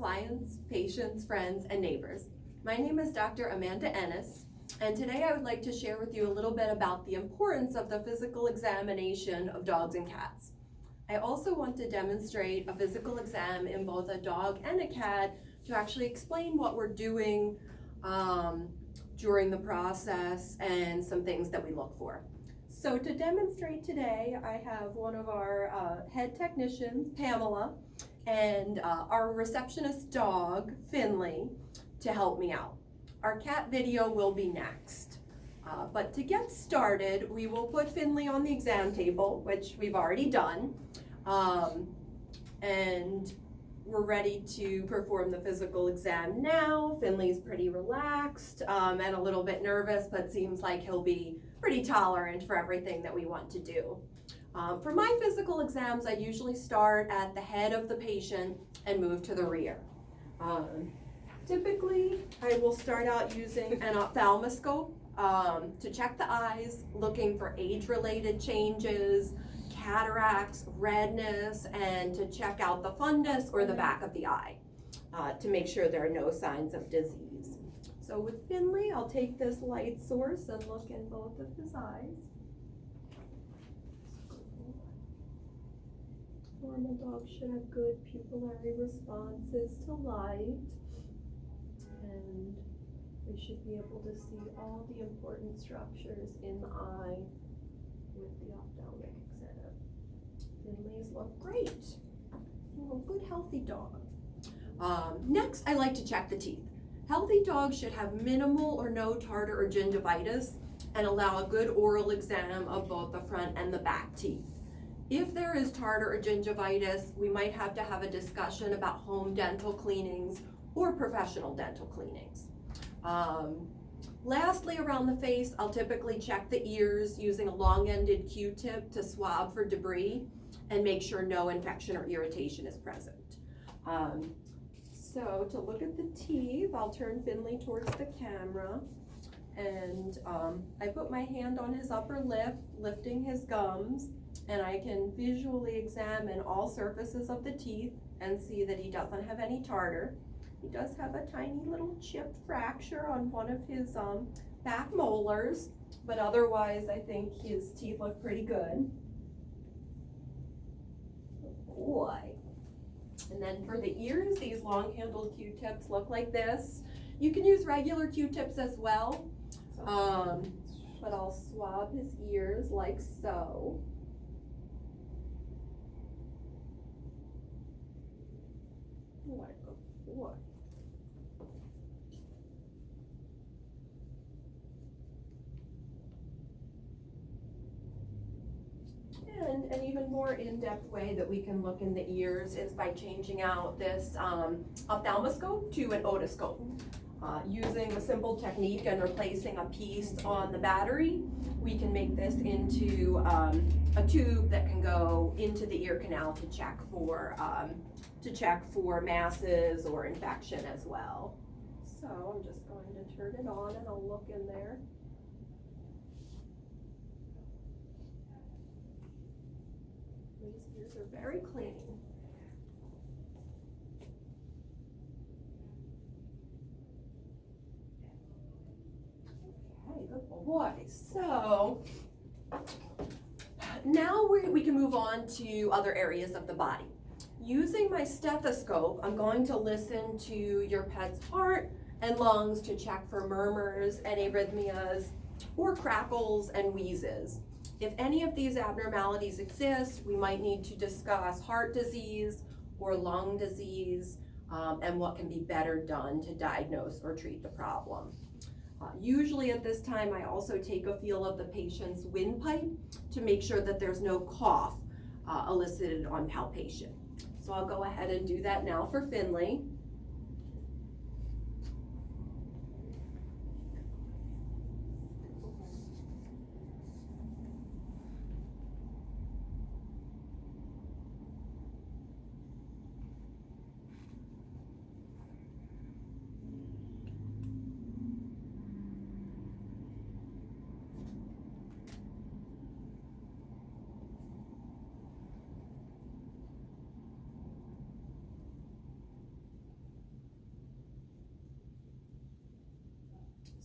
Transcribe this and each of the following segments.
clients, patients, friends, and neighbors. My name is Dr. Amanda Ennis, and today I would like to share with you a little bit about the importance of the physical examination of dogs and cats. I also want to demonstrate a physical exam in both a dog and a cat to actually explain what we're doing during the process and some things that we look for. So to demonstrate today, I have one of our head technicians, Pamela, and our receptionist dog, Finley, to help me out. Our cat video will be next. But to get started, we will put Finley on the exam table, which we've already done. And we're ready to perform the physical exam now. Finley's pretty relaxed and a little bit nervous, but seems like he'll be pretty tolerant for everything that we want to do. For my physical exams, I usually start at the head of the patient and move to the rear. Typically, I will start out using an ophthalmoscope to check the eyes, looking for age-related changes, cataracts, redness, and to check out the fundus or the back of the eye to make sure there are no signs of disease. So with Finley, I'll take this light source and look in both of his eyes. Normal dogs should have good pupillary responses to light, and we should be able to see all the important structures in the eye with the ophthalmic exam. Finley's look great. A good healthy dog. Next, I like to check the teeth. Healthy dogs should have minimal or no tartar or gingivitis and allow a good oral exam of both the front and the back teeth. If there is tartar or gingivitis, we might have to have a discussion about home dental cleanings or professional dental cleanings. Lastly, around the face, I'll typically check the ears using a long-ended Q-tip to swab for debris and make sure no infection or irritation is present. So to look at the teeth, I'll turn Finley towards the camera, and I put my hand on his upper lip, lifting his gums, and I can visually examine all surfaces of the teeth and see that he doesn't have any tartar. He does have a tiny little chipped fracture on one of his back molars, but otherwise I think his teeth look pretty good. Boy. And then for the ears, these long-handled Q-tips look like this. You can use regular Q-tips as well, but I'll swab his ears like so. What a good boy. And an even more in-depth way that we can look in the ears is by changing out this ophthalmoscope to an otoscope. Using a simple technique and replacing a piece on the battery, we can make this into a tube that can go into the ear canal to check for masses or infection as well. So I'm just going to turn it on and I'll look in there. These ears are very clean. Okay, good boy. So now we can move on to other areas of the body. Using my stethoscope, I'm going to listen to your pet's heart and lungs to check for murmurs and arrhythmias or crackles and wheezes. If any of these abnormalities exist, we might need to discuss heart disease or lung disease and what can be better done to diagnose or treat the problem. Usually at this time, I also take a feel of the patient's windpipe to make sure that there's no cough elicited on palpation. So I'll go ahead and do that now for Finley.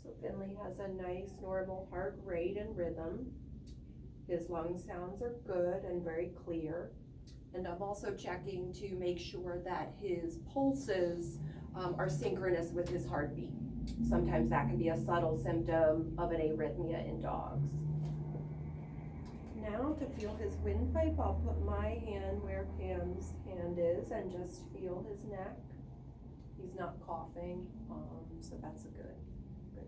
So Finley has a nice normal heart rate and rhythm. His lung sounds are good and very clear. And I'm also checking to make sure that his pulses are synchronous with his heartbeat. Sometimes that can be a subtle symptom of an arrhythmia in dogs. Now to feel his windpipe, I'll put my hand where Pam's hand is and just feel his neck. He's not coughing, so that's a good sign.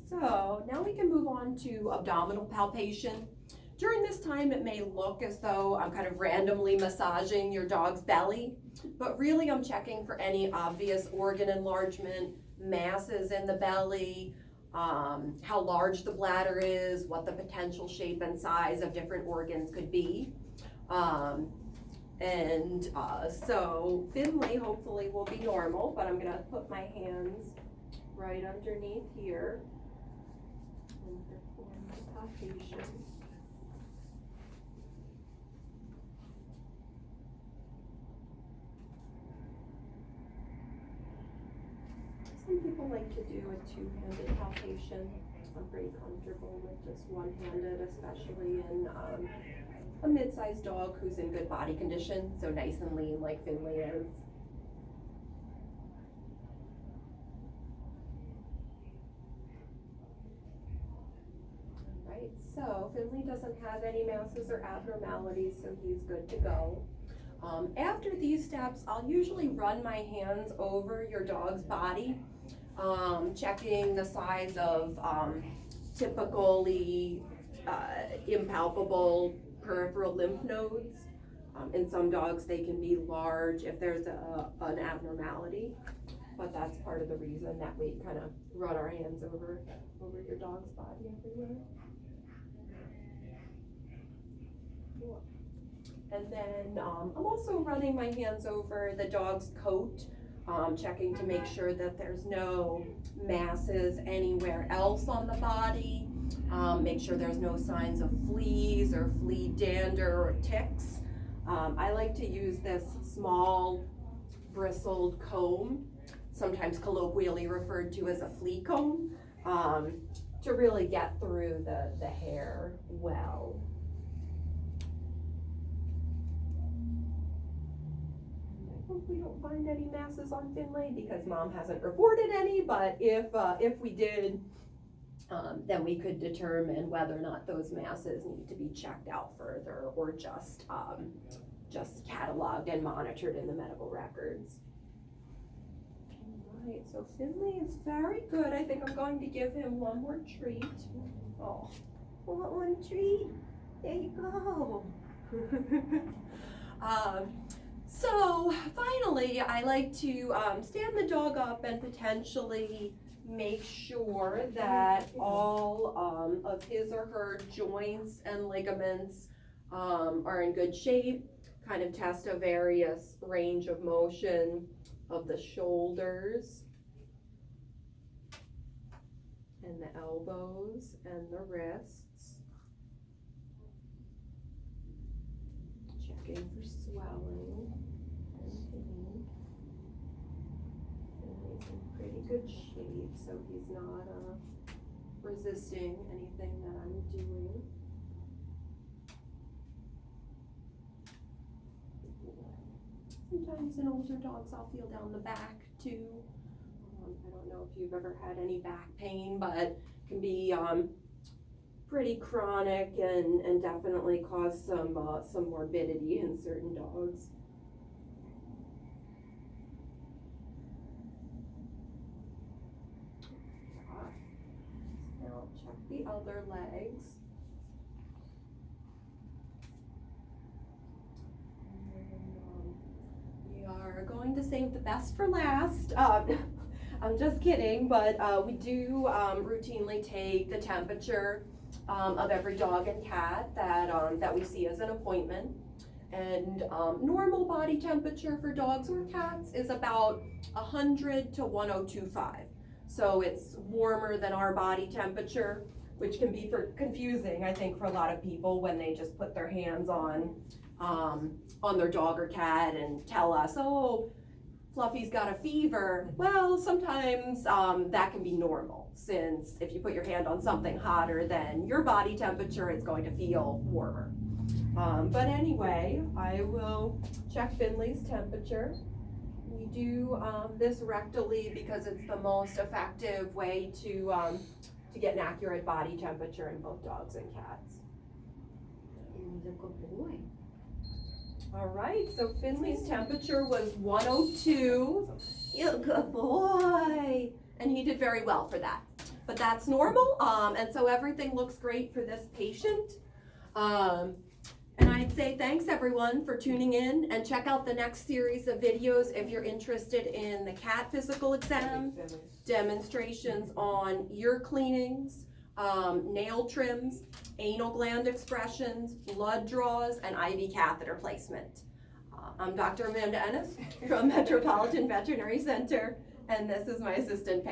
So now we can move on to abdominal palpation. During this time, it may look as though I'm kind of randomly massaging your dog's belly, but really I'm checking for any obvious organ enlargement, masses in the belly, how large the bladder is, what the potential shape and size of different organs could be. So Finley hopefully will be normal, but I'm gonna put my hands right underneath here and perform the palpation. Some people like to do a two-handed palpation. I'm pretty comfortable with just one-handed, especially in a mid-sized dog who's in good body condition, so nice and lean like Finley is. Alright, so Finley doesn't have any masses or abnormalities, so he's good to go. After these steps, I'll usually run my hands over your dog's body, checking the size of typically impalpable peripheral lymph nodes. In some dogs, they can be large if there's an abnormality, but that's part of the reason that we kind of run our hands over your dog's body everywhere. And then I'm also running my hands over the dog's coat, checking to make sure that there's no masses anywhere else on the body. Make sure there's no signs of fleas or flea dander or ticks. I like to use this small bristled comb, sometimes colloquially referred to as a flea comb, to really get through the hair well. I hope we don't find any masses on Finley because Mom hasn't reported any, but if we did, then we could determine whether or not those masses need to be checked out further or just cataloged and monitored in the medical records. All right, so Finley is very good. I think I'm going to give him one more treat. Oh, want one treat? There you go. So finally, I like to stand the dog up and potentially make sure that all of his or her joints and ligaments are in good shape. Kind of test a various range of motion of the shoulders and the elbows and the wrists. Checking for swelling and pain. And he's in pretty good shape, so he's not resisting anything that I'm doing. Sometimes in older dogs I'll feel down the back too. I don't know if you've ever had any back pain, but it can be pretty chronic and definitely cause some morbidity in certain dogs. Now check the other legs. Are going to save the best for last. I'm just kidding, but we do routinely take the temperature of every dog and cat that we see as an appointment. And normal body temperature for dogs or cats is about 100 to 102.5. So it's warmer than our body temperature, which can be confusing, I think, for a lot of people when they just put their hands on on their dog or cat and tell us, oh, Fluffy's got a fever. Well, sometimes that can be normal, since if you put your hand on something hotter than your body temperature, it's going to feel warmer. But anyway, I will check Finley's temperature. We do this rectally because it's the most effective way to get an accurate body temperature in both dogs and cats. He's a good boy. All right, so Finley's temperature was 102. You're a good boy. And he did very well for that. But that's normal, and so everything looks great for this patient. And I'd say thanks everyone for tuning in, and check out the next series of videos if you're interested in the cat physical exam, demonstrations on ear cleanings, nail trims, anal gland expressions, blood draws, and IV catheter placement. I'm Dr. Amanda Ennis from Metropolitan Veterinary Center, and this is my assistant, Pam.